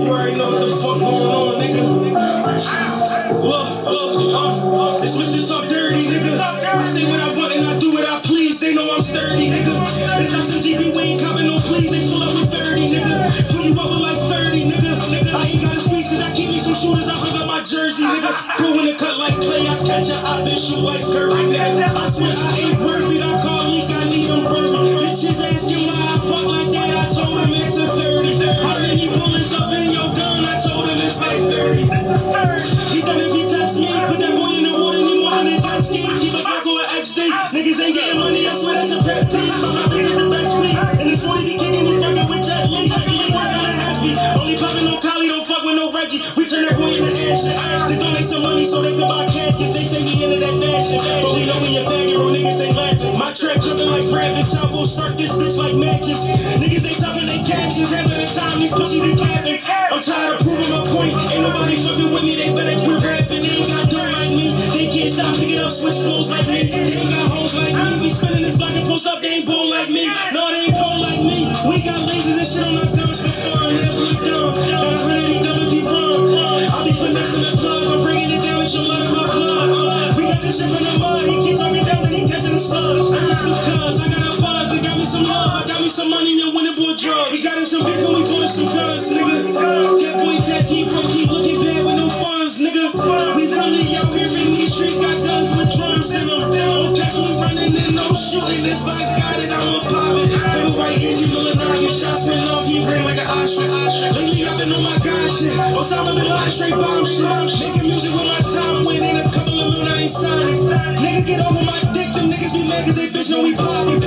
You already know what the fuck going on, nigga. Look, it's Mr. Talk Dirty, nigga. I say what I want and I do what I please. They know I'm sturdy, nigga. It's SMGB, we ain't copping no please. They pull up with 30, nigga. Fill you up with like 30, nigga. I ain't gotta squeeze cause I keep me some shooters. I hung up my jersey, nigga. Go in the cut like play. I catch a op and shoot like Curry, nigga. I swear I ain't worth it. I Kahlih, I need them bourbon. Bitches asking why I fuck like that. I told them it's a 30. How many bullets up in your gun? I told him it's like 30. He done if he test me. Put that boy in the water, he more than a jet ski. Keep a block over XD. Niggas ain't getting money, I swear that's a pet peeve. But my bitch is the best week. And this 40 be kicking, he fucking with Jet Li. He ain't work kinda heavy. Only popping no Kahlih, don't fuck with no Reggie. We turn that boy into ashes. They donate some money so they can buy caskets. They say we into that fashion. But we know we a faggot, bro, niggas ain't laughing. My track jumping like Brandon Top. We'll start this bitch like matches. Niggas they toughin' they captions. Half of the time these pussy be capping. I'm tired of proving my point. Ain't nobody fucking with me, they better quit rapping. They ain't got dough like me. They can't stop picking up switch flows like me. They ain't got hoes like me. We spinning this block and post up, they ain't bold like me. No, they ain't pole like me. We got lasers and shit on our guns for fun. They'll be dumb. Got a hundred, he dumb if he run. I'll be finessing the plug. I'm bringing it down with your blood in my blood. We got this shit from the mud. He keep talking down and he catching the slugs. I just because I got a buzz. They got me some love. I got me some money and winning boy drugs. We got in some beef and we bought some guns, nigga. That boy Tech, he broke, keep looking bad with no funds, nigga. We really out here in these streets, got guns with drums in them. No cash, we running and no shooting. If I got it, I'ma pop it. Put a white engine, little noggin, shots went off, he ran like an ostrich. Lately I've been on my god shit. Osama bin Laden, straight bomb shit. Making music with my time, winning a couple of million, I ain't signing. Nigga get over my dick, them niggas be mad cause they bitch know we poppin'.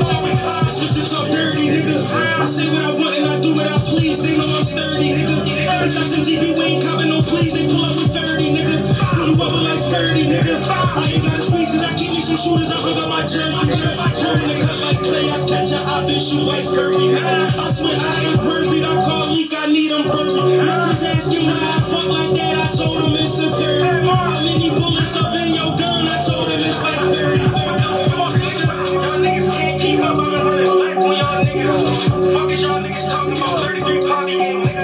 It's just to talk dirty, nigga. I say what I want and I do what I please. They know I'm sturdy, nigga. It's SMGB, we ain't copping no please. They pull up with 30, nigga. Fill you up with like 30, nigga. I ain't gotta squeeze cause I keep me some shooters. I hung up my jersey, nigga. Go in the cut like play. I catch a op and shoot like Curry, nigga. I swear I ain't worth it. I Kahlih, I need them bourbon. Bitches asking why I fuck like that. I told them it's a 30. How many bullets up in your gun? I told them it's like 30. Y'all niggas can't keep up. I'm gonna run it on y'all niggas. Fuck is y'all niggas talking about 33 poppy game, nigga.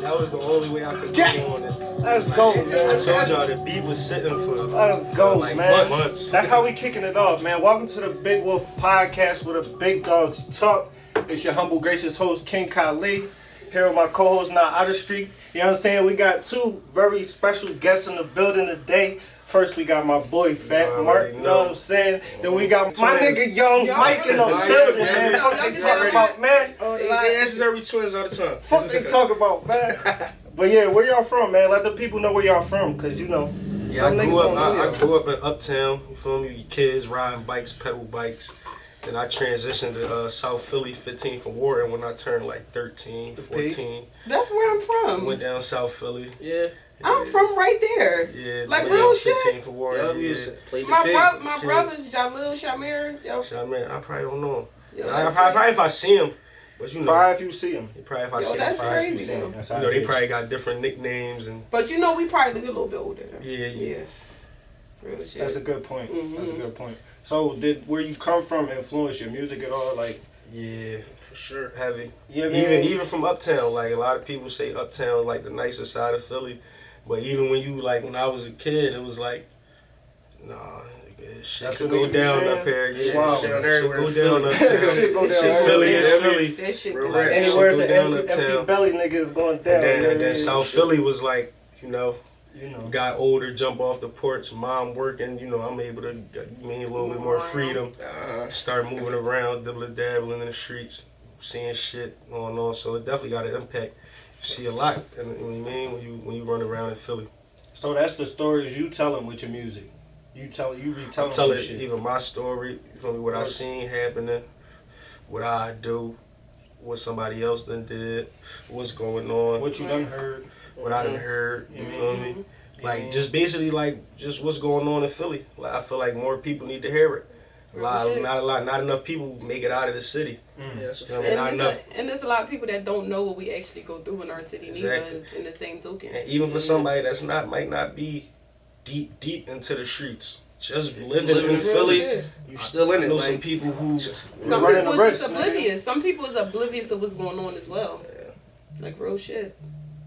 That was the only way I could get on it. Let's go, man. I told y'all the beat was sitting for Let's go, like man. months. That's how we kicking it off, man. Welcome to the Big Wolf Podcast with the Big Dogs Talk. It's your humble, gracious host, King Kahlih. Here with my co-host, now Artistry. You know what I'm saying? We got two very special guests in the building today. First, we got my boy Fat Marc, you know what I'm saying? Then we got my nigga Young Mike in the building, man. Fuck they talk about, man? They answers every twins all the time. Fuck they talk about, man? But yeah, where y'all from, man? Let the people know where y'all from, cause you know. Yeah, I grew up in Uptown, you feel me? Kids riding bikes, pedal bikes. Then I transitioned to South Philly, 15 from Warren when I turned like 13, 14. That's where I'm from. Went down South Philly. Yeah. I'm from right there. Yeah, like real shit. 15 for Warren. Yeah. My brother's Jalil Shamir. Shamir, I probably don't know him. Yo, probably if I see him. But you know. Probably if you see him. Probably if I see him. That's crazy though. You know, they probably got different nicknames and. But you know, we probably look a little bit older. Yeah. Real shit. That's a good point. That's a good point. So, did where you come from influence your music at all? Like, yeah, for sure, heavy. Yeah, even from Uptown, like a lot of people say Uptown like the nicer side of Philly, but even when I was a kid, it was like, nah. Shit could go down up here, yeah. Wow. Down everywhere. Go down uptown. Philly is Philly. That shit Real like anywhere it's an empty belly nigga is going down. And then South Philly was like, you know, got older, jump off the porch, mom working, you know, I'm able to gain a little bit more freedom, start moving around, dabbling in the streets, seeing shit going on. So it definitely got an impact. You see a lot, you know what I mean, when you run around in Philly. So that's the stories you telling with your music. You retelling some shit. Even my story, you feel me, what I seen happening, what I do, what somebody else done did, what's going on. What you done heard. What I done heard, you feel me? Like, just basically, like, just what's going on in Philly. Like, I feel like more people need to hear it. Not enough people make it out of the city. Yeah, that's a fact. And there's a lot of people that don't know what we actually go through in our city, neither in the same token. And even for somebody that's might not be deep into the streets, just living in Philly, shit. You still in it. I know like, some people who Some running people the is risk, just oblivious. Some people is oblivious of what's going on as well. Like real shit.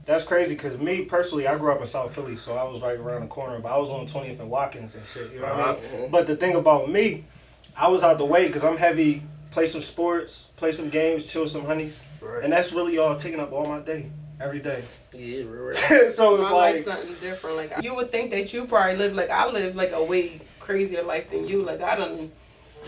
That's crazy because me personally, I grew up in South Philly, so I was right around the corner. But I was on 20th and Watkins and shit. You know what I mean? But the thing about me, I was out the way because I'm heavy. Play some sports, play some games, chill some honeys, and that's really all taking up all my day, every day. Yeah, real. So it's My like life's something different. Like you would think that you probably live like I live like a way crazier life than you. Like I done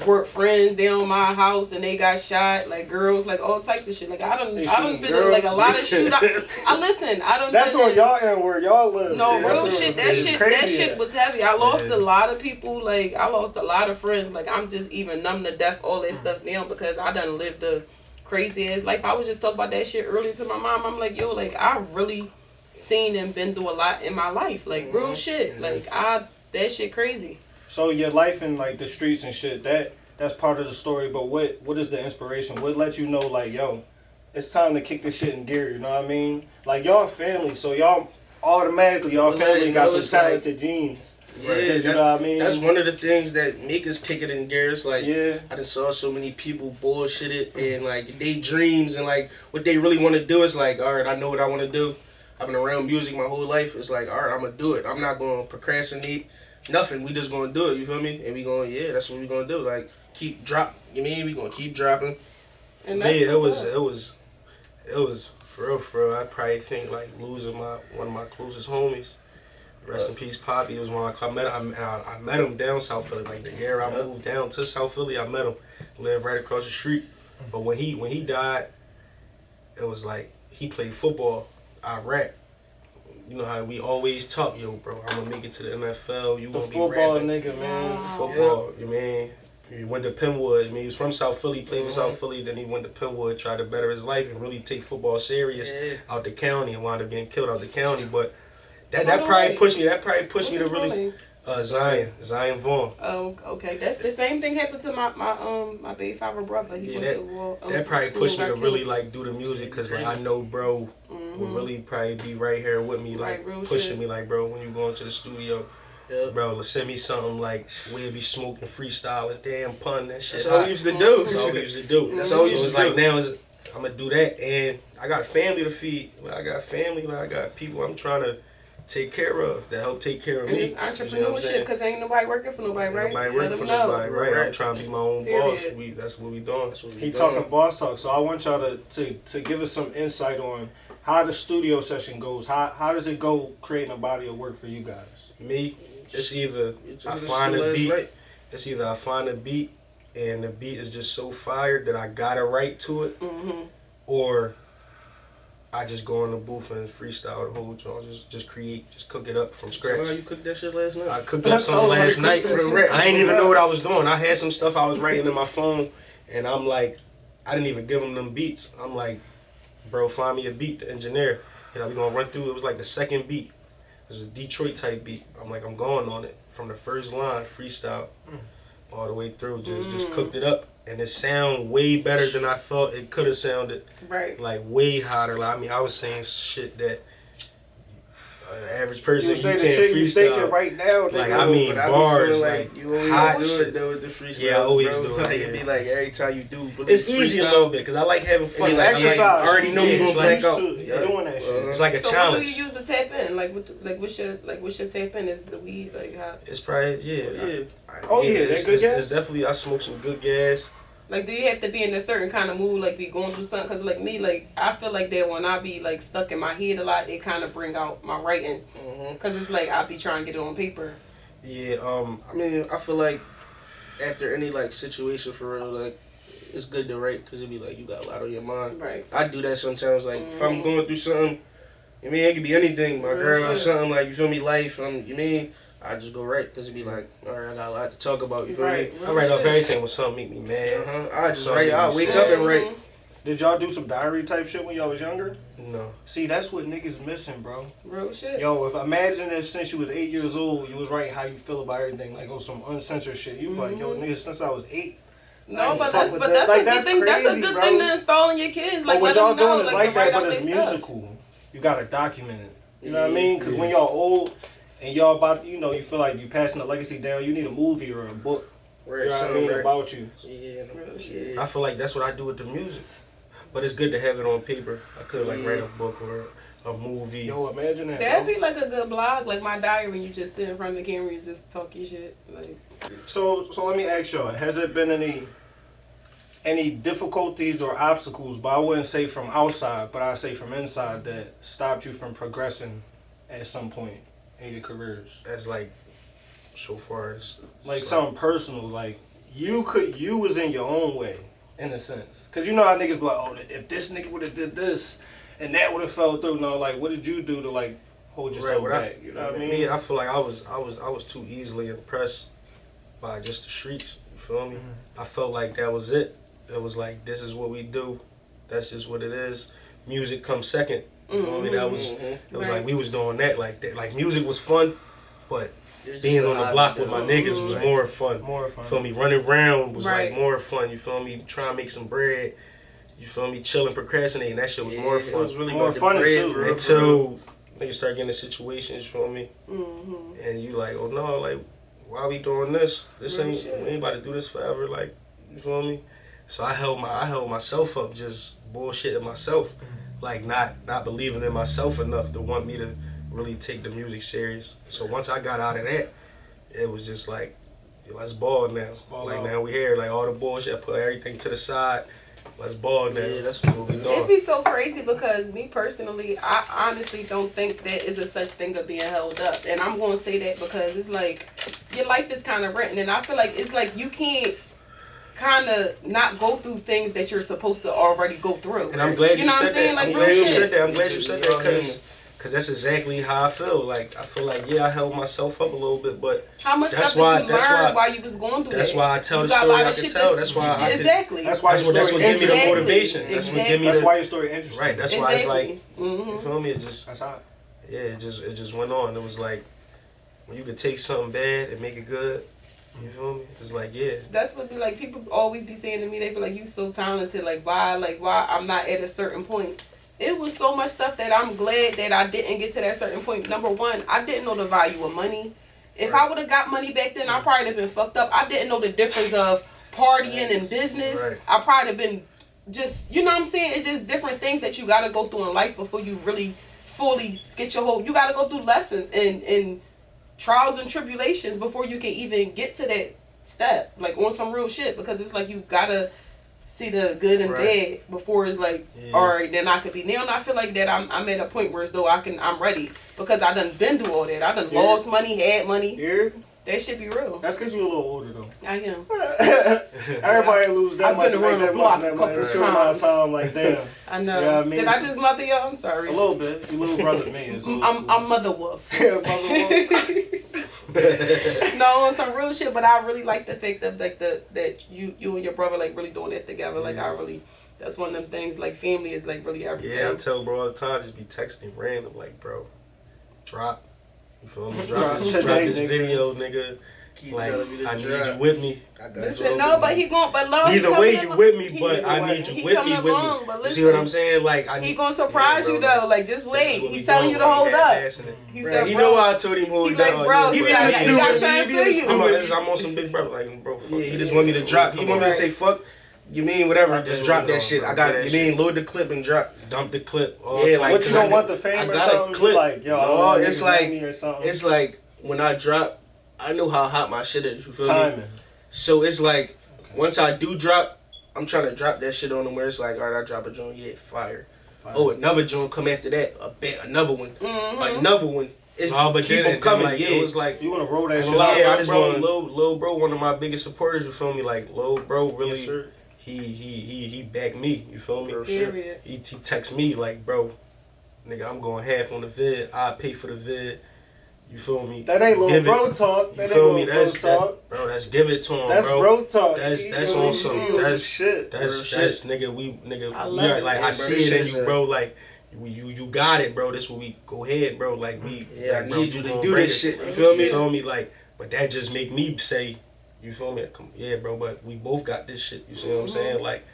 work friends down my house and they got shot. Like girls, like all types of shit. Like I done been in like a lot of shootouts. I done. That's on y'all end where y'all live. No, See, real that's shit. where That shit was heavy. I lost a lot of people. Like I lost a lot of friends. Like I'm just even numb to death. All that stuff now because I done lived the crazy ass life. I was just talking about that shit earlier to my mom. I'm like, yo, like I really seen and been through a lot in my life. Like real shit. Like that shit crazy. So your life in like the streets and shit, that's part of the story. But what is the inspiration? What lets you know like, yo, it's time to kick this shit in gear? You know what I mean? Like y'all family, so y'all automatically family got some talented genes. Yeah, you know what I mean? That's one of the things that make us kick it in gears. Like, yeah. I just saw so many people bullshitted and like they dreams and like what they really want to do is like, all right, I know what I want to do. I've been around music my whole life. It's like, all right, I'm gonna do it. I'm not gonna procrastinate. Nothing. We just gonna do it. You feel me? And we going, yeah, that's what we gonna do. Like, keep drop. You mean we gonna keep dropping? And me, it was for real. I probably think like losing one of my closest homies. Rest in peace, Poppy. It was when I met him down South Philly. Like the year I moved down to South Philly, I met him. Lived right across the street. But when he died, it was like he played football. I rap. You know how we always talk, yo, bro. I'm gonna make it to the NFL. You gonna be football rapping. nigga, man. Football, you mean? He went to Penwood. I mean, he was from South Philly, played for South Philly. Then he went to Penwood, tried to better his life and really take football serious out the county, and wound up getting killed out the county. But that probably pushed me. That probably pushed me to really. Zion Vaughn. Oh, okay. That's the same thing happened to my baby father brother. He went to that probably pushed me to really like do the music because like I know bro will really probably be right here with me like pushing me like, bro, when you go into the studio, bro, send me something like we'll be smoking freestyle, damn pun that shit. That's all we used to do. That's all we used to do. That's all we used to do. Like now I'm gonna do that and I got family to feed. I got family. Like I got people I'm trying to take care of that help take care of me. It's entrepreneurship because ain't nobody working for nobody, right? Nobody working for nobody, right? I'm trying to be my own boss. That's what we doing. He talking boss talk. So I want y'all to give us some insight on how the studio session goes. How does it go creating a body of work for you guys? Me, it's either I find a beat. It's either I find a beat and the beat is just so fired that I gotta write to it, or I just go in the booth and freestyle the whole joint, just create, just cook it up from scratch. You cooked that shit last night? I cooked up something last night. I ain't even know what I was doing. I had some stuff I was writing in my phone, and I'm like, I didn't even give him them beats. I'm like, bro, find me a beat, the engineer. You know, we gonna run through. It was like the second beat. It was a Detroit type beat. I'm like, I'm going on it from the first line, freestyle, all the way through. Just cooked it up. And it sound way better than I thought it could have sounded. Right. Like way hotter. Like, I mean, I was saying shit that average person you say you the can't shit freestyle. You thinking right now. Like I mean bars. Like you always hot do shit. it though with the freestyle. Yeah, I always do it. Like it'd be like every time you do. Really it's easy a little bit because I like having fun. It's like, exercise. I already know you're gonna black out. Doing that shit. It's like a so challenge. what do you use to tap in? What's your tap in? Is the weed like how? It's probably that good gas. It's definitely I smoke some good gas. Like, do you have to be in a certain kind of mood, like be going through something? Because like me, like I feel like that when I be like stuck in my head a lot, it kind of bring out my writing. Because it's like I be trying to get it on paper. Yeah. I mean, I feel like after any like situation for real, like it's good to write because it be like you got a lot on your mind. Right. I do that sometimes. Like if I'm going through something, I mean, it could be anything. My girl or something like you feel me, life. You mean. I just go right because it be like, all right, I got a lot to talk about. You feel me? I write off everything when something make me mad. I just write. I wake up and write. Did y'all do some diary type shit when y'all was younger? No. See, that's what niggas missing, bro. Real shit. Yo, imagine if since you was 8 years old, you was writing how you feel about everything, like on some uncensored shit. You like, yo, nigga, since I was 8. No, but that's a good thing. That's a good thing to install in your kids. Like, what y'all doing is like that, but it's musical. You gotta document it. You know what I mean? Because when y'all old, and y'all about, you feel like you passing the legacy down, you need a movie or a book. Right, You know what I mean? right. About you. Yeah. I feel like that's what I do with the music. But it's good to have it on paper. I could like write a book or a movie. Yo, imagine that. That'd bro. be like a good blog, like my diary when you just sit in front of the camera, you just talk your shit. Like, So let me ask y'all, has there been any difficulties or obstacles, but I wouldn't say from outside, but I'd say from inside, that stopped you from progressing at some point in your careers? That's like so far as Like something personal, like you was in your own way, in a sense. Cause you know how niggas be like, oh, if this nigga would've did this and that would've fell through. No, like what did you do to like hold yourself back? You know what I mean? Me, I feel like I was too easily impressed by just the streets. You feel me? I felt like that was it. It was like, this is what we do. That's just what it is. Music comes second. You feel me? That was it was like we was doing that like that. Like music was fun, but being on the block with my niggas was more fun. More fun. You feel me? Running around was Right. like more fun. You feel me? Trying to make some bread. You feel me? Chilling, procrastinating. That shit was more fun. It was really More about the fun bread, too, bro. Until niggas start getting in situations, you feel me? And you like, oh no, like, why we doing this? This ain't, we ain't about to do this forever, like, you feel me? So I held myself up, just bullshitting myself, like not believing in myself enough to want me to really take the music serious. So once I got out of that, it was just like, yo, let's ball now. Like now we here, like all the bullshit, I put everything to the side. Let's ball now. Yeah, that's what we it'd doing. be so crazy because me personally, I honestly don't think that is a such thing of being held up. And I'm going to say that because it's like, your life is kind of written. And I feel like it's like you can't kind of not go through things that you're supposed to already go through. And I'm glad you, know what said I'm saying? that. Like, I'm glad real you shit. said that. I'm glad you said that because that's exactly how I feel. Like I feel like I held myself up a little bit, but How much that's stuff did you why- learn while you was going through that's that? why I tell You the got a story lot I of can shit tell. that's- That's why I exactly. That's why That's what your story give me the Exactly. motivation. That's what give me That's the why your story interesting. right. That's why it's like Mm-hmm. you feel me. It just That's hot. it just went on. It was like when you could take something bad and make it good. You feel me? It's like That's what be like. People always be saying to me, they be like, "You so talented. Like why I'm not at a certain point." It was so much stuff that I'm glad that I didn't get to that certain point. Number one, I didn't know the value of money. If I would have got money back then, I probably have been fucked up. I didn't know the difference of partying and business. Right. I probably have been just, you know what I'm saying? It's just different things that you got to go through in life before you really fully get your whole. You got to go through lessons and trials and tribulations before you can even get to that step, like on some real shit, because it's like you gotta see the good and bad before it's like, all right, then I could be. Now I feel like that I'm at a point where as though I'm ready because I done been through all that. I done lost money, had money. Here? That shit be real. That's because you're a little older though. I am. Everybody ain't lose that I've much, been make around the that block much, that a much. couple Short amount of times. time, like damn. I know. Yeah, I mean, Did I just mother y'all? I'm sorry. A little bit. Your little brother me is. I'm Mother Wolf. Mother No, on some real shit, but I really like the fact of like that you and your brother like really doing that together. Like I really, that's one of them things. Like family is like really everything. Yeah, I tell bro all the time, just be texting random, like bro, drop. You feel me? Drop this video, nigga. Keep Like telling me to I need drop. you with me. I got Listen, you. no, but he gon' but love. Either he way, coming you along. with me, He- but I need he you with me, coming with along, me. but You listen, see what I'm saying? Like I need. He gonna surprise bro, you though. Like just this is wait. what we He's telling you doing, to hold we up. half-assing it. He Bro, said, you bro, know why I told him hold he down. like, bro, He he be got in the something studio. for you. I'm on some big brother, like bro. Fuck Yeah, he that. just want me to drop. He want me to say fuck. You mean whatever? Drop Just that drop shit that on, shit. bro. I got Get it. that You mean shit. load the clip and drop. Dump the clip. Yeah, like But you don't want the fame I or got a something? clip. Like, yo, I No, want it's niggas like like me or something. it's like when I drop, I know how hot my shit is. You feel me? Timing. So it's like once I do drop, I'm trying to drop that shit on them where it's like, all right, I drop a joint, yeah, fire. Oh, another joint come after that. Another one. Another one. It's but keep then them it coming. like, Yeah. it was like You want to roll that and shit Lil, out? Yeah, I just bro, want- Lil bro, one of my biggest supporters. You feel me? Like Lil bro, really, Yes, sir. he backed me. You feel me? Period. He text me like, bro, nigga, I'm going half on the vid. I pay for the vid. You feel me? That ain't little Give bro it. talk. You That ain't feel me? little bro That's talk. bro. That's give it to him, That's bro. bro talk. That's He on was some. some shit. That's nigga. I love We are, it. like Yeah, I bro, see this it in shit you, is bro. Like you got it, bro. This what we go ahead, bro. Like we. Yeah, I like, bro, need you to gonna do break this it. shit. You feel me? You feel me? Like, but that just make me say, you feel me? Come, yeah, bro. But we both got this shit. You see what I'm saying? Like,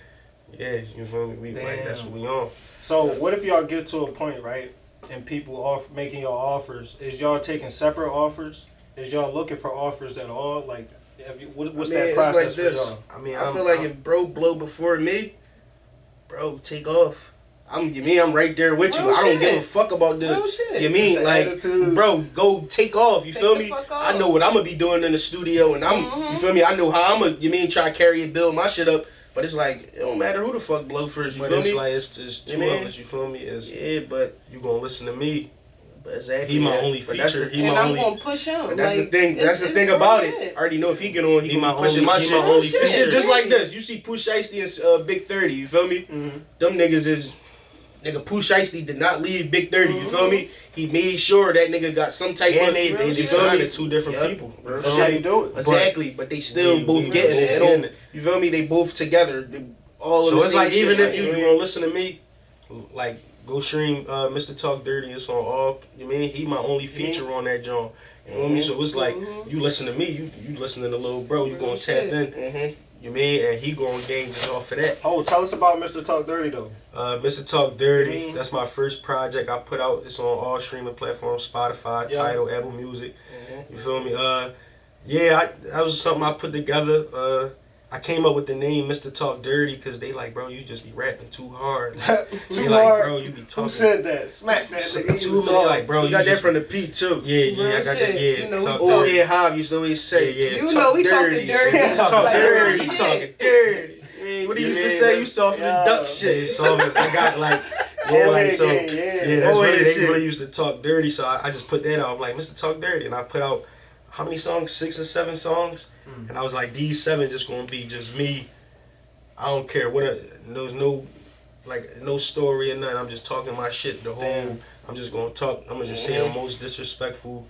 yeah, you feel me? We like that's what we on. So what if y'all get to a point, right? and people making y'all offers, is y'all taking separate offers? Is y'all looking for offers at all? Like, what's that process for y'all? I mean, I feel like if bro blow before me, bro, take off. I'm right there with you. I don't give a fuck about the. You mean like, attitude. Bro, go take off. You feel me? I know what I'm gonna be doing in the studio, and you feel me? I know how I'm gonna. Try to carry and build my shit up. But it's like it don't matter who the fuck blow first. You feel me? Like it's just two of us. You feel me? But you gonna listen to me. But exactly. He my only feature. I'm gonna push him. But that's the thing. That's the thing about it. I already know if he get on, he gonna pushing my shit. This shit just like this. You see Pooh Shiesty and Big 30. You feel me? Mm-hmm. Them niggas is. Nigga, Pooh Shiesty did not leave Big 30, you feel me? He made sure that nigga got some type of... They signed to two different people. That's how you do it. Exactly, but they still both getting it. You feel me? They both together. So it's like, even if you gonna listen to me, like, go stream Mr. Talk Dirty. It's on all... You mean? He my only feature on that joint. You feel me? So it's like, you listen to me, you listening to Lil Bro, you gonna tap in. You mean? And he going to gain just off of that. Oh, tell us about Mr. Talk Dirty, though. Mr. Talk Dirty, that's my first project I put out. It's on all streaming platforms, Spotify, Tidal, Apple Music. You feel me? That was something I put together. I came up with the name Mr. Talk Dirty because they like, bro, you just be rapping too hard. Too like, hard? Bro, you be talking. Who said that? Smack that nigga. Too many, like, bro, you got that from the P, too. Yeah, I got that, You know, old head Hive used to always say, you know we talking dirty. Talk dirty. You talking dirty. What he used to say, you soft in the duck shit. I got like, that's really, they really used to talk dirty, so I just put that out. I'm like, Mr. Talk Dirty, and I put out, how many songs? 6 or 7 songs? And I was like, these 7 just gonna be just me. I don't care there's no story or nothing. I'm just talking my shit the whole. I'm just gonna talk. I'm gonna just say the most disrespectful.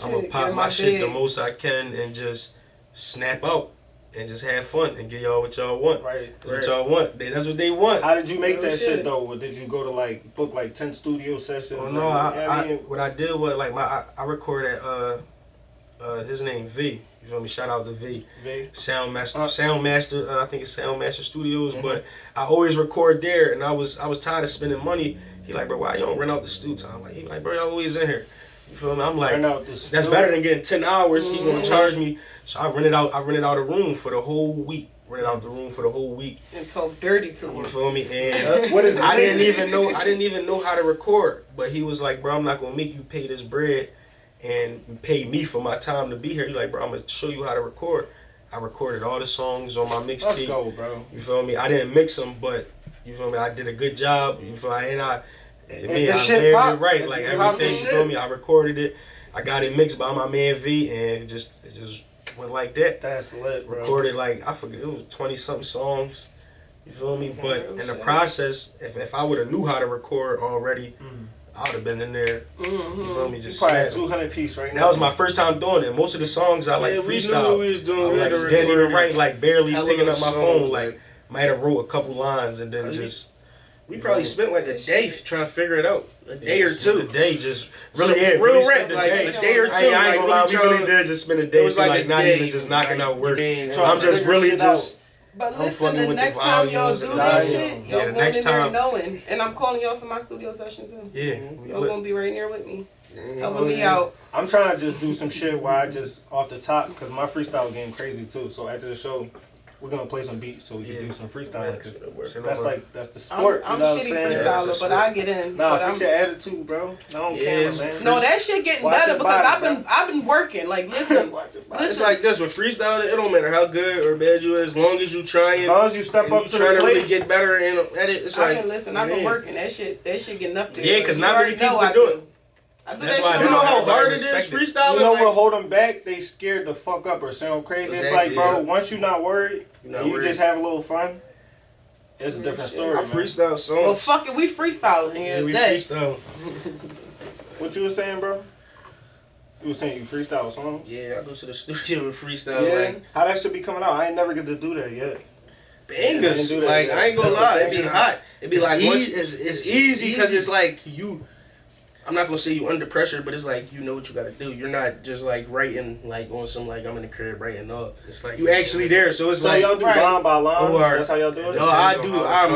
I'm gonna pop my shit the most I can and just snap out and just have fun and give y'all what y'all want. That's what y'all want. That's what they want. How did you make that shit though? Or did you go to book 10 studio sessions? Well, no, what I did was I recorded his name V. You feel me? Shout out to V. Soundmaster. I think it's Soundmaster Studios. But I always record there, and I was tired of spending money. He like, bro, why you don't rent out the studio time? He like, bro, y'all always in here. You feel me? I'm like, that's better than getting 10 hours. He gonna charge me. So I rented out a room for the whole week. And talk dirty to him. You feel me? And I didn't even know how to record. But he was like, bro, I'm not gonna make you pay this bread and pay me for my time to be here. He's like, bro, I'm gonna show you how to record. I recorded all the songs on my mixtape. Let's go, bro. You feel me? I didn't mix them, but you feel me? I did a good job. You feel me? And I layered it right, like everything. You feel me? I recorded it. I got it mixed by my man V, and it just went like that. That's lit, bro. Recorded I forget, it was 20-something songs. You feel me? But in the process, if I would have knew how to record already. I would have been in there. You feel me? Just probably 200 piece right now. That was my first time doing it. Most of the songs I freestyle. We was doing. Didn't even write, barely picking up my phone. Might have wrote a couple lines and then just. We probably spent a day trying to figure it out. A day or two. A day just real rap, a day or two. I ain't gonna lie, we really did just spend a day. It was not even just knocking out work. I'm just really just. But listen, the next time y'all do that shit, y'all going in there knowing. And I'm calling y'all for my studio session too. Yeah. Y'all gonna be right there with me. Helping me out. I'm trying to just do some shit where I just, off the top, because my freestyle game crazy too. So after the show, we're going to play some beats so we can do some freestyling. Because that's the sport. I'm you know shitty freestyler, but I get in. Nah, fix your attitude, bro. No camera, man. No, that shit getting better because I've been working. Like, listen. It's like this with freestyling. It don't matter how good or bad you is, as long as you trying. As long as you step up to the plate, really get better and at it. It's like, listen. I've been working. That shit getting up there. Yeah, because not many people can do it. That's why you know how hard it is freestyling. You know what hold them back? They scared the fuck up or sound crazy. It's like, bro, once you're not worried, you just have a little fun. It's a different story. I freestyle songs. Well, fuck it, we freestyling here. Yeah, we freestyle. What you was saying, bro? You was saying you freestyle songs? Yeah, I go to the studio and freestyle. Yeah. How that should be coming out? I ain't never get to do that yet. Bangers. I ain't gonna lie, it be hot. It be it's easy because it's like you. I'm not gonna say you under pressure, but it's like you know what you gotta do. You're not just writing on some I'm in the crib writing up. It's like you actually there, so it's y'all do line by line. That's how y'all do it. No, I do. I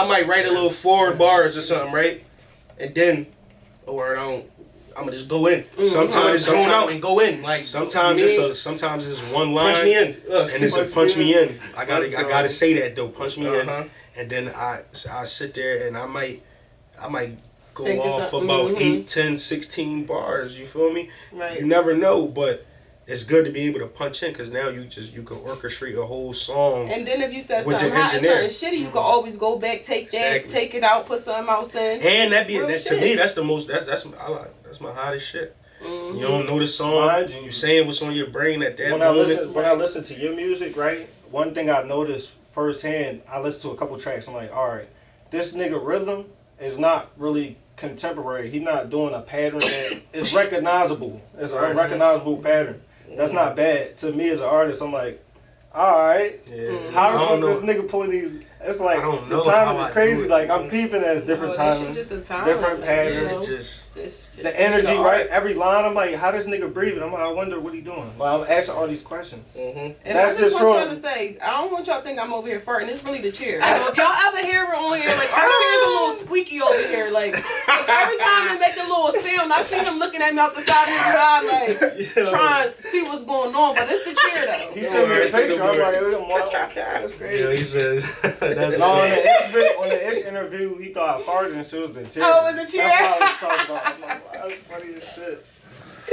might write a little 4 bars or something, right? And then or I'm gonna just go in. Sometimes zone out and go in. Like sometimes it's one line. punch me in, and it's a punch me in. I gotta say that though. Punch me in, and then I sit there and I might go off about 8, 10, 16 bars. You feel me? Right. You never know, but it's good to be able to punch in because now you can orchestrate a whole song. And then if you said with something the hot and engineer. something shitty, you can always go back, take that, Exactly. take it out, put something else in. And to shit. me, that's the most. That's my hottest shit. You don't know the song. Mind You saying what's on your brain at that when moment. I listen to your music, right? One thing I noticed firsthand, I listened to a couple tracks. I'm like, all right, this nigga rhythm is not really contemporary. He's not doing a pattern that is recognizable. It's a recognizable pattern. That's not bad to me as an artist. I'm like, all right, how the fuck this nigga pulling these? It's like the timing is crazy. Like I'm peeping at different timing, different patterns. It's just the energy, right? Every line, I'm like, how this nigga breathing? I wonder what he doing. Well, I'm asking all these questions. And That's I just want wrong. y'all to say, I don't want y'all to think I'm over here farting. It's really the chair. So if y'all ever hear it on here, like our chair's a little squeaky over here, like 'cause every time they make a little sound, I see him looking at me out the side of his eye, like trying to see what's going on. But it's the chair though. He sent me a picture. I'm like, that's crazy. Yeah, he says. And on the Ish interview, he thought I farted and shit was the chair. Oh, it was the chair? That's what I was talking about. I'm like, wow, that's funny as shit.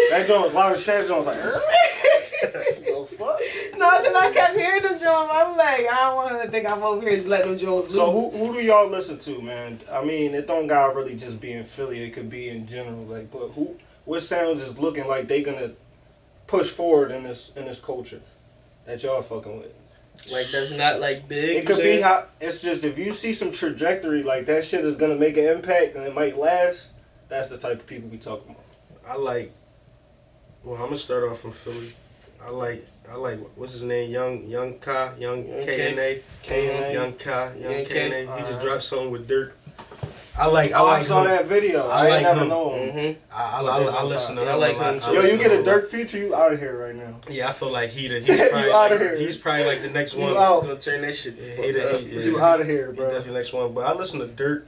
That joint, a lot of shit joints like, the fuck? No, because I kept hearing them Jones. I'm like, I don't want him to think I'm over here just letting them Jones loose. So who do y'all listen to, man? I mean, it don't gotta really just be in Philly. It could be in general. Like, but what sounds is looking like they gonna push forward in this culture that y'all fucking with? Like that's not like big. It could be how it's just if you see some trajectory like that shit is gonna make an impact and it might last. That's the type of people we talking about. Well, I'm gonna start off from Philly. I like what's his name? Young Kahlih, Young K&A. Young K&A. He just dropped something with Dirt. I saw him. that video. I ain't like never him. known him. I listen to him. I like him too. Yo, you get a Dirk feature, you out of here right now. Yeah, I feel like he's outta here. He's probably like the next one. out. Gonna turn that shit. You out of here, He bro. definitely next one. But I listen to Dirt.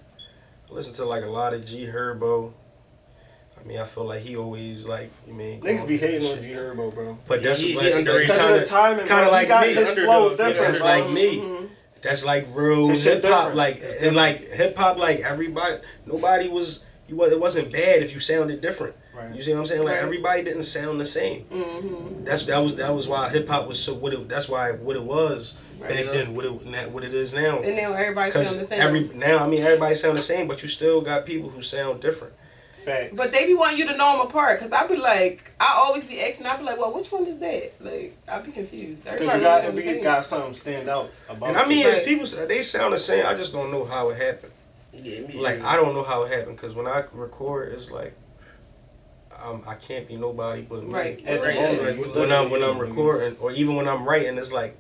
I listen to like a lot of G Herbo. I mean, I feel like he always like, Niggas be hating on G Herbo, bro. But that's he like, underrated. Because of the timing, kind of bro. like He got me. his flow Underdog. different, That's bro. like me. That's like real His shit hip hop, different. like and like hip hop, like everybody, nobody was. It wasn't bad if you sounded different. Right. You see what I'm saying? Like Right. everybody didn't sound the same. That was why hip hop was so that's why what it was back then. What it is now. And now everybody sound the same. Everybody sound the same, but you still got people who sound different. Facts. But they be wanting you to know them apart, cause I be like, I always be asking, I be like, well, which one is that? Like, I be confused. Because Everybody you got something stand out about And I mean, Right. if people say they sound the same, I just don't know how it happened. Yeah, me Like either. I don't know how it happened because when I record, it's like I can't be nobody but me. Right. At the Right. moment, Like, you When I'm literally- recording or even when I'm writing, it's like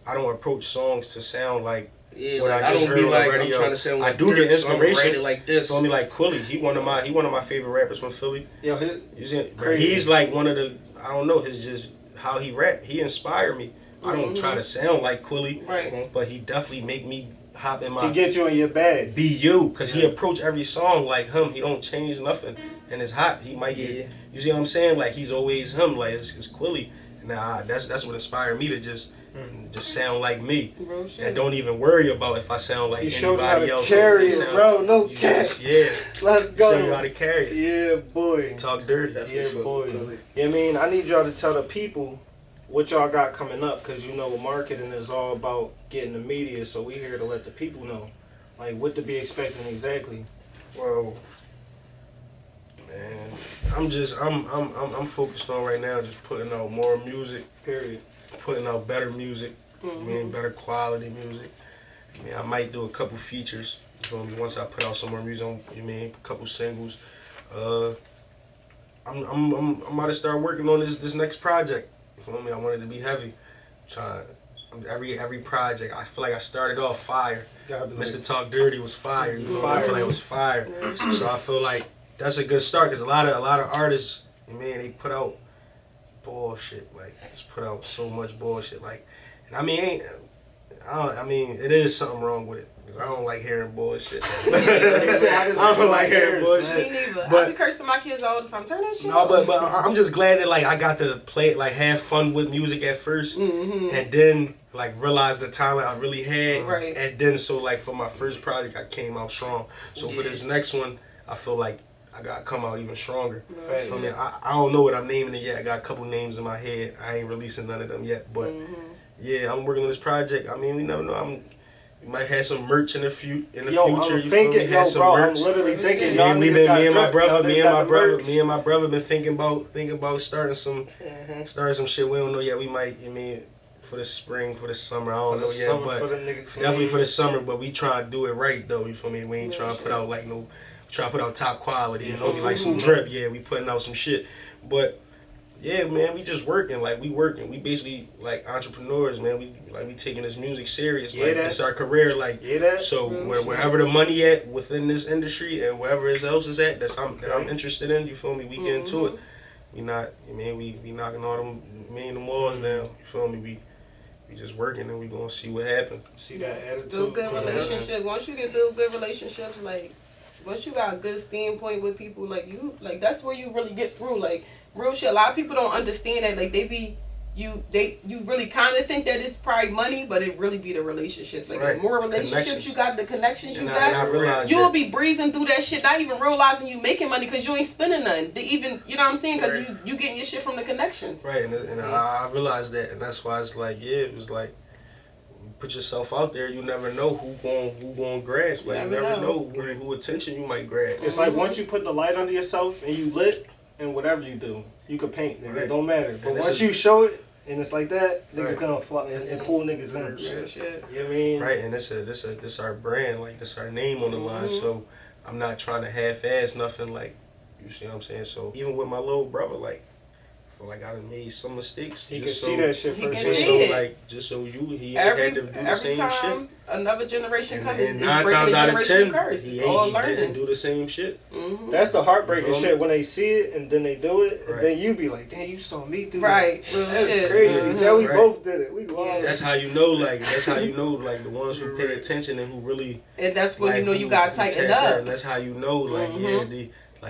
I don't approach songs to sound like Yeah, what like, I just don't heard be on like the radio. I'm trying to sound like I do get Dirk, so I'm gonna inspiration. write it like this. Feel me, like Kahlih. He one of my favorite rappers from Philly. Yo, his, You see, but Crazy. he's like one of the I don't know his just how he rap. He inspired me. I don't try to sound like Kahlih, Right. but he definitely make me hop in he my get you in your bag. be you, cause he approach every song like him. He don't change nothing, and it's hot. He might get. You see what I'm saying? Like he's always him. Like it's Kahlih. Nah, that's what inspired me to just sound like me, Real shit. and don't even worry about if I sound like He shows you how anybody to else. carry They it, sound- bro. No you cap. just- Yeah, Let's go. show you how to carry it. Yeah, boy. Talk dirty. Yeah, boy. Yeah, I mean, I need y'all to tell the people what y'all got coming up, because you know marketing is all about getting the media, so we here to let the people know, like, what to be expecting exactly. Well, man, I'm focused on right now just putting out more music, Period. putting out better music, I mean, better quality music. I mean, I might do a couple features. You feel me? Once I put out some more music, you mean, a couple singles. I'm about to start working on this next project. You feel me? I want it to be heavy. Every project, I feel like I started off fire. Mr. Talk Dirty was fire. You feel me? I feel like it was fire. So I feel like that's a good start because a lot of artists, man, they put out bullshit. Like just put out so much bullshit. Like, and I mean, I mean, it is something wrong with it. Cause I don't like hearing bullshit. I don't like hearing bullshit. Me neither. But I be cursing my kids all the time. Turn that shit no, off. but I'm just glad that like I got to play it, like have fun with music at first, and then like realize the talent I really had, Right. and then so like for my first project I came out strong. So for this next one, I feel like I gotta come out even stronger. Right. I mean, I don't know what I'm naming it yet. I got a couple names in my head. I ain't releasing none of them yet, but yeah, I'm working on this project. I mean, we never know. We might have some merch in the future. I'm You thinking, feel me? Have some I'm merch. literally thinking. Me and my brother brother been thinking about starting some shit. We don't know yet. We might, for the spring, for the summer. I don't know yet, but definitely for the summer. But we try to do it right though. You feel me? We ain't trying to put out try to put out top quality. You feel me? Like some drip. Yeah, we putting out some shit. But yeah, man, we just working. Like we working. We basically like entrepreneurs, man. We taking this music serious. Like it's our career. Like so wherever the money at within this industry and wherever else is at, that I'm interested in. You feel me? We get into it. We not. We knocking all them walls down. You feel me? We just working and we gonna see what happens. See that attitude. Build good relationships. Once you get build good relationships, like once you got a good standpoint with people, like that's where you really get through. Like real shit. A lot of people don't understand that. Like you really kind of think that it's probably money, but it really be the relationships. Like the more relationships you got, the connections you got, you'll be breezing through that shit, not even realizing you making money because you ain't spending nothing. You know what I'm saying? Because you getting your shit from the connections. Right, and I realized that, and that's why it's like, it was like, put yourself out there. You never know who going grasp. Like you never know who attention you might grab. It's like once you put the light under yourself and you lit, and whatever you do, you can paint. It don't matter. But once you show it. And it's like that, niggas gonna flock and pull niggas in. Shit. You know what I mean? Right, and this our brand, like this our name on the line. So I'm not trying to half-ass nothing. Like, you see what I'm saying? So even with my little brother, like, I feel like I done made some mistakes. He can see that shit first. Just so he had to do the same shit. Another generation comes, and 9 times out of 10, he didn't do the same shit. That's the heartbreaking shit when they see it and then they do it, and then you be like, damn, you saw me do that. That's shit. crazy. Yeah, we both did it. We That's how you know, like the ones who pay attention and who really. And that's when you know you got tightened up. And that's how you know, like,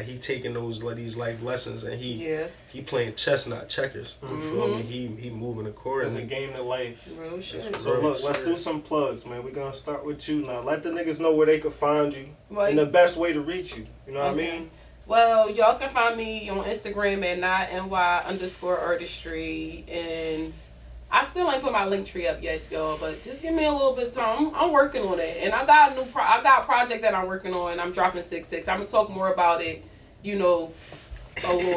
he taking these life lessons and he playing chess, not checkers. You feel me? He moving accordingly. It's a game of life. Real shit. So look, let's do some plugs, man. We're gonna start with you now. Let the niggas know where they can find you and the best way to reach you. You know what I mean? Well, y'all can find me on Instagram at @ny_artistry, and I still ain't put my link tree up yet, y'all, but just give me a little bit of time. I'm working on it, and I got a project that I'm working on. I'm dropping 6/6. I'm gonna talk more about it, a little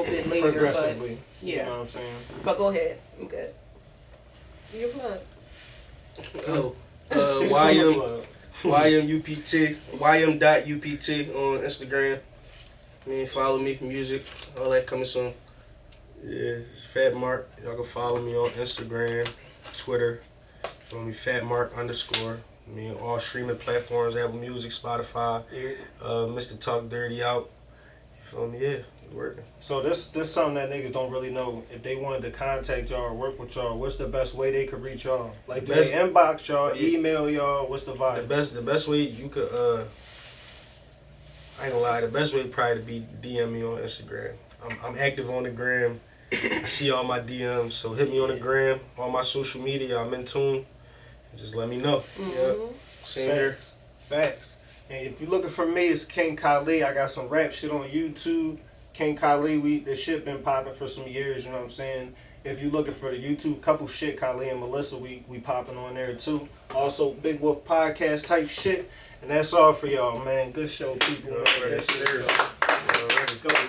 bit later. Progressively. But, yeah. You know what I'm saying? But go ahead. I'm good. Your plug. YM.UPT on Instagram. Follow me, music, all that coming soon. Yeah, it's Fat Marc. Y'all can follow me on Instagram, Twitter. Follow me, Fat Marc _. All streaming platforms, Apple Music, Spotify. Mr. Talk Dirty out. You feel me? Yeah, working. So this something that niggas don't really know. If they wanted to contact y'all or work with y'all, what's the best way they could reach y'all? Like, do they inbox y'all, email y'all? What's the vibe? The best way you could, I ain't gonna lie, the best way probably to be DM me on Instagram. I'm active on the gram. I see all my DMs, so hit me on the gram, all my social media. I'm in tune. Just let me know. Yep. Same here. Facts. And if you're looking for me, it's King Kahlih. I got some rap shit on YouTube. King Kahlih, this shit been popping for some years. You know what I'm saying? If you're looking for the YouTube couple shit, Kahlih and Melissa, we popping on there too. Also, Big Wolf podcast type shit. And that's all for y'all, man. Good show, people. Yes, sir. Let's go.